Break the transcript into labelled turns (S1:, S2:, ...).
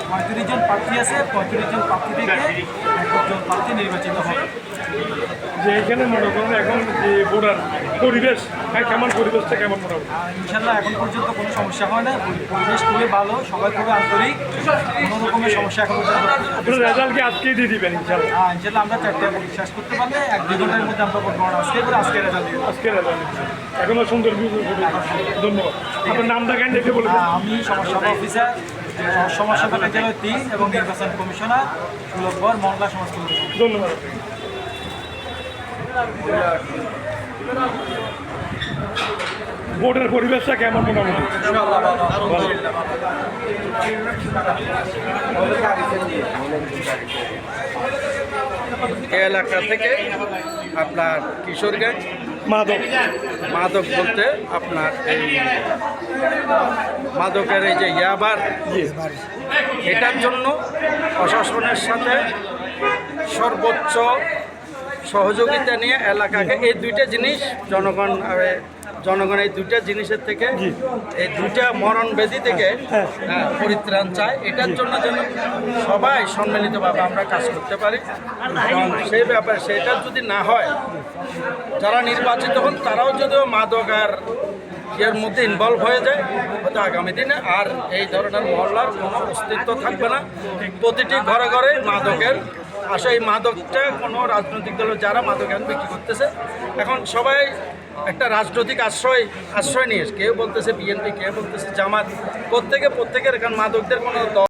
S1: 35 জন প্রার্থী আছে, 35 জন প্রার্থী থেকে 1 জন প্রার্থী নির্বাচিত হবে।
S2: যে এখানে মনে করেন এখন যে ভোটার পরিবেশ, কেমন পরিবেশটা কেমন মোটামুটি?
S1: ইনশাল্লাহ এখন পর্যন্ত কোনো সমস্যা হয় না, পরিবেশ খুবই ভালো, সবাই খুবই আন্তরিক, কোনো রকমের সমস্যা এখন পর্যন্ত।
S2: আপনার রেজাল্ট কি আজকেই দিয়ে দিবেন ইনশাল্লাহ?
S1: ইনশাল্লাহ আমরা 4টা শেষ করতে পারলে 1-2 ঘন্টার মধ্যে আমরা বর্তমানে আজকে রেজাল্ট দিব।
S2: আজকে রেজাল্ট এখনো সুন্দর ধন্যবাদ। আপনার নামটা কেন দেখে বলবেন?
S1: আমি সমাজসেবা অফিসার, সমাজসেবা কার্যালয় 3 এবং নির্বাচন কমিশনার সুলভবর মহল্লা সমাজ কল্যাণ।
S2: ধন্যবাদ। ভোটের পরিবেশটা কেমন মোটামুটি?
S3: এই এলাকা থেকে আপনার কিশোরগঞ্জ মাদক বলতে আপনার এই মাদকের এই যে ইয়াবার, এটার জন্য প্রশাসনের সাথে সর্বোচ্চ সহযোগিতা নিয়ে এলাকাকে এই দুইটা জিনিস জনগণ এই দুইটা জিনিসের থেকে, এই দুইটা মরণব্যাধি থেকে পরিত্রাণ চায়। এটার জন্য যেন সবাই সম্মিলিতভাবে আমরা কাজ করতে পারি, এবং সেই ব্যাপারে সেটা যদি না হয়, যারা নির্বাচিত হন তারাও যদিও মাদক আর এর মধ্যে ইনভলভ হয়ে যায়, হয়তো আগামী দিনে আর এই ধরনের মহল্লার কোনো অস্তিত্ব থাকবে না। প্রতিটি ঘরে ঘরে মাদকের আসলে এই মাদকটা কোনো রাজনৈতিক দলের যারা মাদক এখন বিক্রি করতেছে, এখন সবাই একটা রাজনৈতিক আশ্রয় নিয়ে, কেউ বলতেছে বিএনপি, কেউ বলতেছে জামাত, প্রত্যেকের এখন মাদকদের কোনো